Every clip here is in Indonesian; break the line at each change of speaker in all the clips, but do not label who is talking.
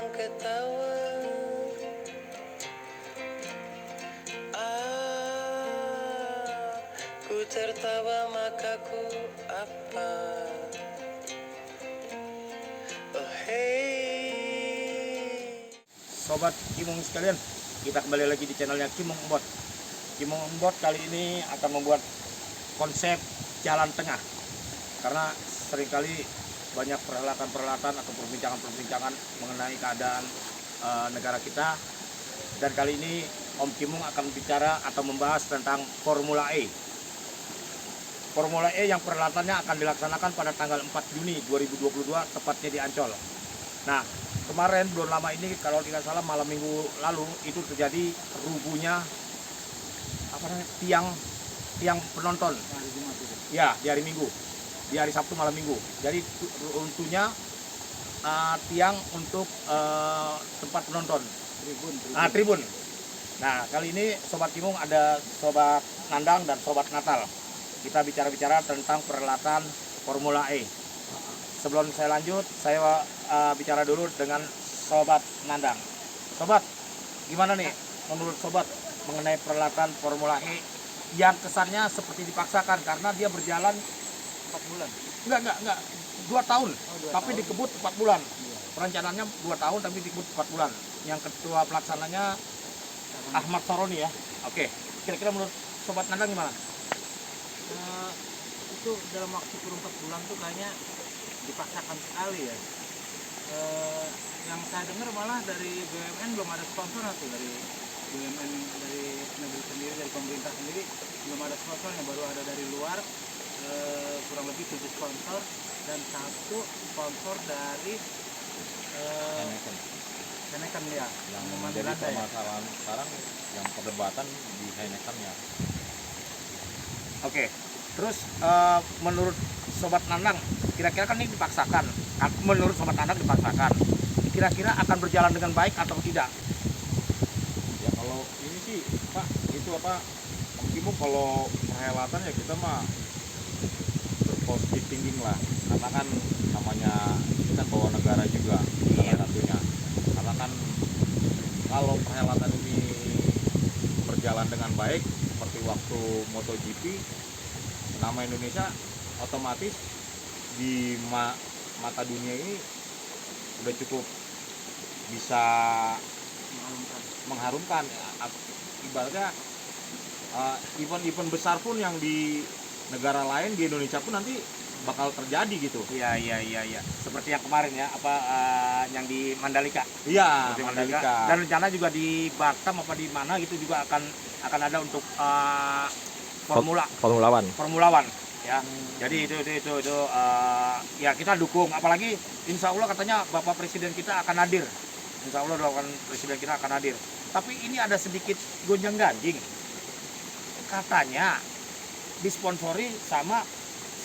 yang ketawa. Ku tertawa maka ku apa? Oh hey.
Sobat Kimong sekalian, kita kembali lagi di channelnya Kimong Embot. Kimong Embot kali ini akan membuat konsep jalan tengah, karena seringkali banyak perhelatan-perhelatan atau perbincangan-perbincangan mengenai keadaan negara kita. Dan kali ini Om Kimong akan bicara atau membahas tentang Formula E. Formula E yang perhelatannya akan dilaksanakan pada tanggal 4 Juni 2022, tepatnya di Ancol. Nah, kemarin belum lama ini, kalau tidak salah malam minggu lalu, itu terjadi rubuhnya tiang penonton. Ya, di hari Minggu, di hari Sabtu malam Minggu. Jadi runtuhnya tiang untuk tempat penonton. Tribun. Nah, kali ini Sobat Kimong ada Sobat Nandang dan Sobat Natal. Kita bicara-bicara tentang perhelatan Formula E. Sebelum saya lanjut, saya bicara dulu dengan Sobat Nandang. Sobat, gimana nih menurut Sobat mengenai perhelatan Formula E yang kesannya seperti dipaksakan karena dia berjalan
4 bulan?
Enggak, 2 tahun, tapi
tahun.
dikebut 4 bulan.
Iya.
Perencanaannya 2 tahun tapi dikebut 4 bulan. Yang ketua pelaksananya Ahmad Saroni ya. Oke, kira-kira menurut Sobat Nandang gimana?
Itu dalam waktu kurun 4 bulan tuh kayaknya dipaksakan sekali ya. Yang saya dengar malah dari BUMN belum ada sponsor tuh, dari BUMN dari negeri sendiri, dari pemerintah sendiri belum ada sponsornya, baru ada dari luar kurang lebih 7 sponsor dan 1 sponsor dari Heineken ya.
Yang menjadi permasalahan sekarang yang perdebatan di Heineken ya.
Oke, terus menurut Sobat Nandang, kira-kira kan ini dipaksakan. Menurut Sobat Nandang dipaksakan. Kira-kira akan berjalan dengan baik atau tidak?
Ya kalau ini sih Pak, itu apa, Om Kimong, kalau perhelatan ya kita mah berpositif thinking lah. Karena kan namanya ini kan bawa negara juga salah satunya. Karena kan kalau perhelatan ini berjalan dengan baik seperti waktu MotoGP, nama Indonesia otomatis di mata dunia ini udah cukup bisa mengharumkan. Ibaratnya event-event besar pun yang di negara lain, di Indonesia pun nanti bakal terjadi gitu.
Iya. Seperti yang kemarin ya, yang di Mandalika.
Iya,
Seperti
Mandalika.
Dan rencana juga di Batam apa di mana gitu juga akan ada untuk Formula One ya. Jadi itu ya kita dukung, apalagi insya Allah katanya Bapak Presiden kita akan hadir. Insya Allah Presiden kita akan hadir. Tapi ini ada sedikit gonjang-ganjing. Katanya disponsori sama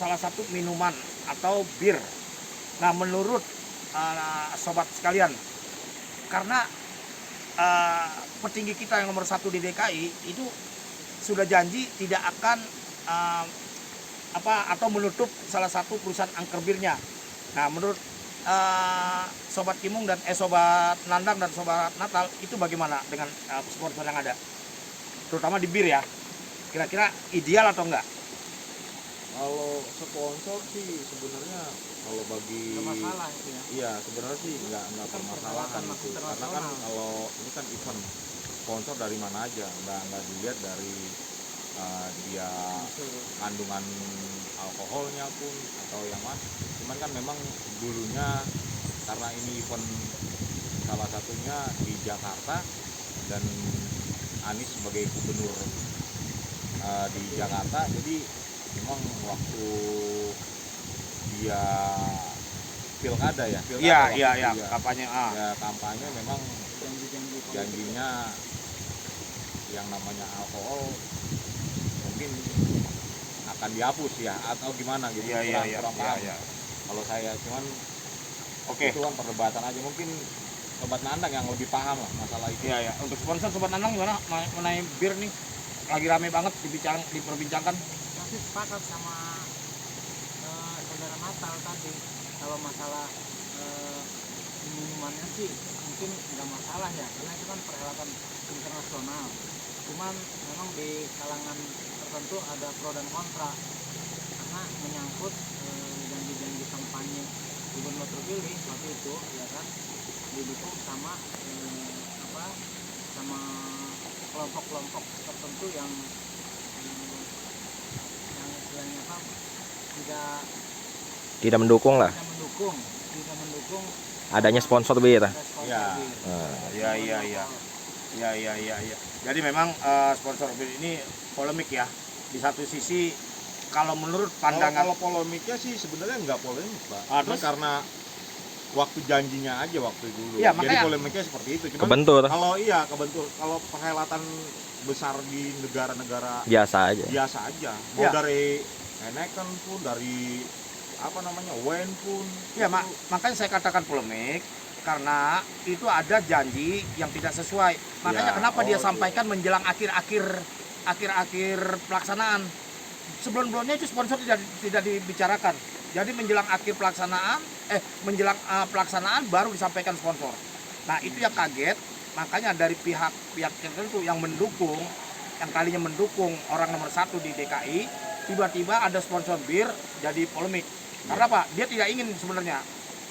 salah satu minuman atau bir. Nah, menurut sobat sekalian, karena petinggi kita yang nomor 1 di DKI itu sudah janji tidak akan atau menutup salah satu perusahaan angker birnya. Nah, menurut Sobat Kimong dan Sobat Nandang dan Sobat Natal, itu bagaimana dengan sponsor yang ada, terutama di bir ya? Kira-kira ideal atau enggak?
Kalau sponsor sih sebenarnya kalau bagi
Nggak masalah itu ya.
iya sebenarnya sih nggak permasalahan
perhelatan
itu, karena kan kalau ini kan event, sponsor dari mana aja, nggak dilihat dari dia kandungan alkoholnya pun atau yang mana. Cuman kan memang dulunya karena ini event salah satunya di Jakarta dan Anies sebagai gubernur di Jakarta, jadi memang waktu dia pilkada ya,
Iya, kampanye.
ya kampanye memang janjinya yang namanya alkohol mungkin akan dihapus ya atau gimana gitu. Kurang paham. Kalau saya cuman itu kan perdebatan aja, mungkin Sobat Nandang yang lebih paham lah masalah itu.
Iya. Untuk sponsor Sobat Nandang gimana mengenai bir nih? Lagi rame banget diperbincangkan.
Masih sepakat sama saudara Natal tadi, kalau masalah minumannya sih mungkin nggak masalah ya, karena itu kan perhelatan internasional. Cuman memang di kalangan tertentu ada pro dan kontra, karena menyangkut janji-janji kampanye gubernur terpilih waktu itu, ya kan, didukung sama sama kelompok-kelompok tertentu yang istilahnya apa,
Tidak mendukung lah
tidak mendukung
adanya sponsor bir.
ada sponsor
Ya.
bir.
Ya. Jadi memang sponsor bir ini polemik ya. Di satu sisi kalau menurut pandangan
Kalau polemiknya sih sebenarnya nggak polemik, Pak.
Ah,
Cuma
terus?
karena waktu janjinya aja waktu dulu.
Iya,
Jadi
makanya-
polemiknya seperti itu. Cuman
Kebentur.
kebentur. Kalau perhelatan besar di negara-negara
Biasa aja.
biasa aja. Mau
Ya.
dari Heineken pun, dari Wine pun.
ya
itu
makanya saya katakan polemik karena itu ada janji yang tidak sesuai. Makanya
Ya,
kenapa dia
oh,
sampaikan menjelang akhir-akhir pelaksanaan. Sebelum-sebelumnya itu sponsor tidak dibicarakan. Jadi menjelang akhir pelaksanaan, pelaksanaan baru disampaikan sponsor. Nah itu yang kaget, makanya dari pihak tertentu yang mendukung, yang tadinya mendukung orang nomor 1 di DKI, tiba-tiba ada sponsor bir jadi polemik. Karena apa? Dia tidak ingin sebenarnya.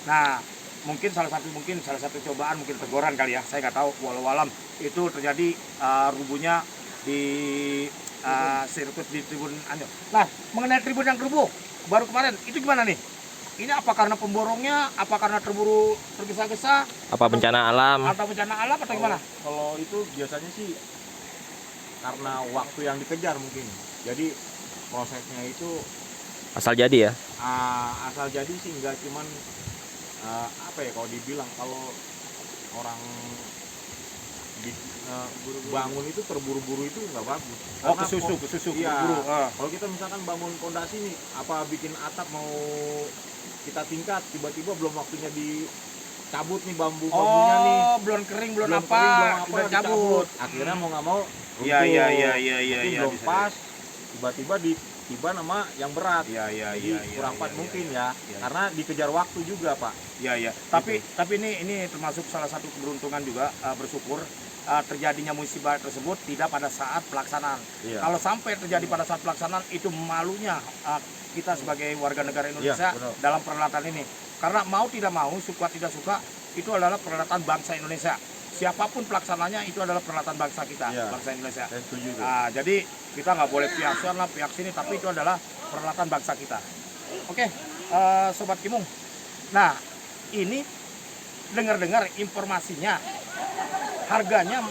Nah mungkin salah satu cobaan, mungkin teguran kali ya, saya nggak tahu. Walau alam itu terjadi rubuhnya di sirkuit di tribun Anyo. Nah mengenai tribun yang rubuh baru kemarin itu gimana nih? Ini apa karena pemborongnya, apa karena terburu tergesa-gesa,
Apa bencana alam?
atau bencana alam atau gimana?
Kalau itu biasanya sih karena waktu yang dikejar mungkin. Jadi prosesnya itu
Asal jadi ya.
asal jadi sih nggak cuman kalau dibilang kalau orang bangun itu terburu-buru itu nggak bagus.
Oh
Karena
kesusu
iya.
buru-buru.
Kalau kita misalkan bangun pondasi nih, apa bikin atap mau kita tingkat, tiba-tiba belum waktunya dicabut nih bambunya nih.
Oh belum kering belum apa, udah cabut.
Akhirnya mau nggak mau
Iya.
Tapi belum
bisa
pas, tiba-tiba tiba nama yang berat.
Iya.
Jadi kurang pas mungkin ya, karena dikejar waktu juga, Pak.
Iya. Tapi ini termasuk salah satu keberuntungan juga, bersyukur terjadinya musibah tersebut tidak pada saat pelaksanaan.
Iya.
Kalau sampai terjadi pada saat pelaksanaan itu malunya kita sebagai warga negara Indonesia
benar.
dalam perhelatan ini. Karena mau tidak mau, suka tidak suka, itu adalah perhelatan bangsa Indonesia. Siapapun pelaksananya itu adalah perhelatan bangsa kita,
Iya.
bangsa Indonesia.
Saya setuju tuh.
Nah, jadi kita nggak boleh pihak sana, pihak sini, tapi itu adalah perhelatan bangsa kita. Oke, Sobat Kimung. Nah, ini dengar-dengar informasinya harganya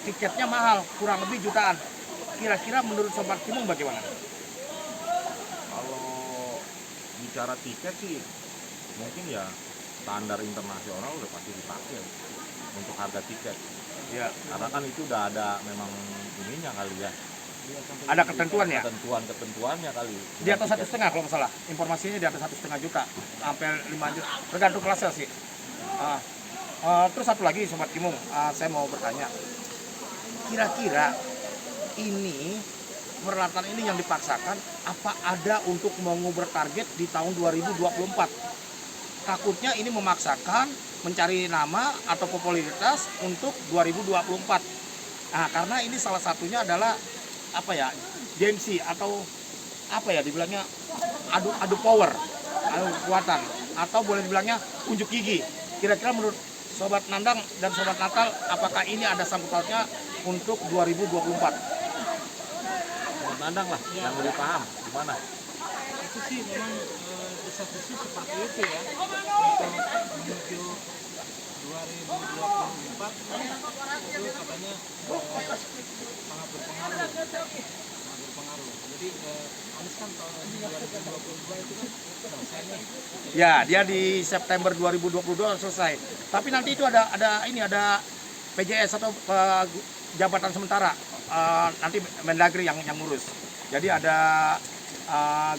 tiketnya mahal, kurang lebih jutaan. Kira-kira menurut Sobat Kimung bagaimana?
Kalau bicara tiket sih mungkin ya standar internasional udah pasti dipakai untuk harga tiket.
Ya,
Karena kan itu udah ada memang ininya kali ya.
ada ketentuan ya.
Ketentuannya kali.
Di atas 1,5 kalau nggak salah. Informasinya di atas 1,5 juta sampai 5 juta, tergantung kelasnya sih. Terus satu lagi Sobat Kimung, saya mau bertanya. Kira-kira ini perhelatan ini yang dipaksakan apa ada untuk mengubur target di tahun 2024? Takutnya ini memaksakan mencari nama atau popularitas untuk 2024. Nah, karena ini salah satunya adalah apa ya, gengsi atau apa ya dibilangnya adu power, adu kekuatan, atau boleh dibilangnya unjuk gigi. Kira-kira menurut Sobat Nandang dan Sobat Natal, apakah ini ada sangkut pautnya untuk 2024?
Buat nandang lah, yang lebih paham gimana.
Itu sih memang di satu sisi seperti itu ya, untuk menuju 2024 itu katanya sangat berpengaruh. Jadi Anies kan tahun 2022 itu kan selesai nih.
Ya, dia di September 2022 selesai. Tapi nanti itu ada PJS atau jabatan sementara, nanti Mendagri yang ngurus. Jadi ada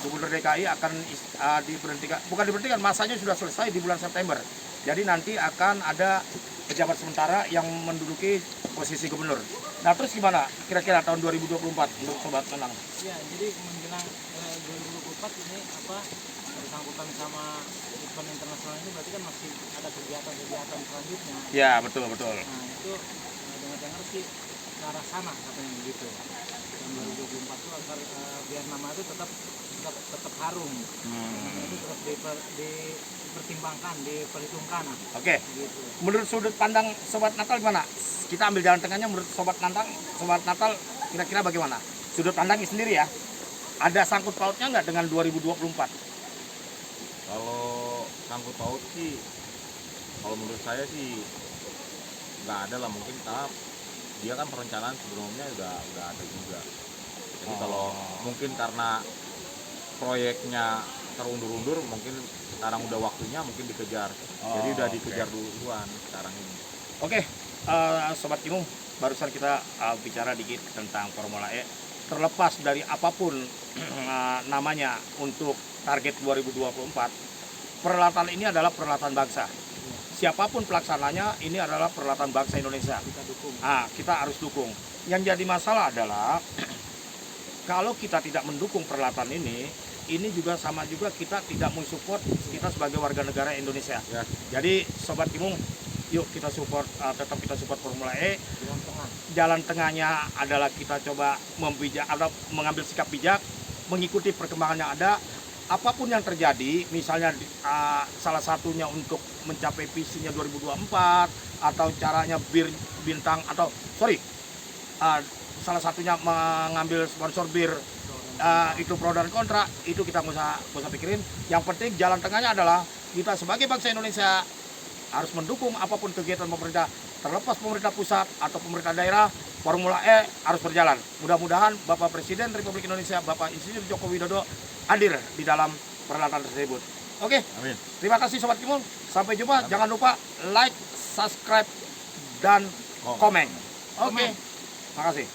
Gubernur DKI akan diberhentikan, bukan diberhentikan, masanya sudah selesai di bulan September. Jadi nanti akan ada pejabat sementara yang menduduki posisi gubernur. Nah terus gimana kira-kira tahun 2024 untuk Sobat Nandang?
Ya, jadi menjelang 2024 ini apa bersangkutan sama event internasional ini berarti kan masih ada kegiatan-kegiatan selanjutnya.
Ya, betul betul.
Nah itu dengar-dengar sih ke arah sana katanya begitu. Tahun 2024 itu agar biar nama itu tetap harum. Nama itu terus dipertimbangkan, diperhitungkan.
Oke.
Gitu.
Menurut sudut pandang Sobat Natal gimana? Kita ambil jalan tengahnya menurut Sobat Natal kira-kira bagaimana? Sudut pandangnya sendiri ya. Ada sangkut pautnya nggak dengan 2024?
Kalau sangkut paut sih, kalau menurut saya sih nggak ada lah, mungkin karena dia kan perencanaan sebelumnya udah ada juga. Jadi kalau mungkin karena proyeknya terundur-undur, mungkin sekarang udah waktunya mungkin dikejar. Jadi udah dikejar duluan sekarang ini.
Oke, Sobat Kimung, barusan kita bicara dikit tentang Formula E. Terlepas dari apapun namanya untuk target 2024, perhelatan ini adalah perhelatan bangsa. Siapapun pelaksananya, ini adalah perhelatan bangsa Indonesia.
Kita dukung.
Kita harus dukung. Yang jadi masalah adalah kalau kita tidak mendukung perhelatan ini juga sama juga kita tidak mensupport kita sebagai warga negara Indonesia.
Ya.
Jadi Sobat Kimung, yuk kita support, tetap kita support Formula E.
Jalan tengah.
Jalan tengahnya adalah kita coba mengambil sikap bijak, mengikuti perkembangan yang ada. Apapun yang terjadi, misalnya salah satunya untuk mencapai visinya 2024 atau caranya bintang atau salah satunya mengambil sponsor bir, itu pro dan kontra, itu kita nggak usah pikirin. Yang penting jalan tengahnya adalah kita sebagai bangsa Indonesia harus mendukung apapun kegiatan pemerintah, terlepas pemerintah pusat atau pemerintah daerah. Formula E harus berjalan. Mudah-mudahan Bapak Presiden Republik Indonesia, Bapak Insinyur Joko Widodo hadir di dalam perhelatan tersebut. Oke,
Amin.
terima kasih Sobat Kimung. Sampai jumpa. Jangan lupa like, subscribe, dan komen. Oke, makasih.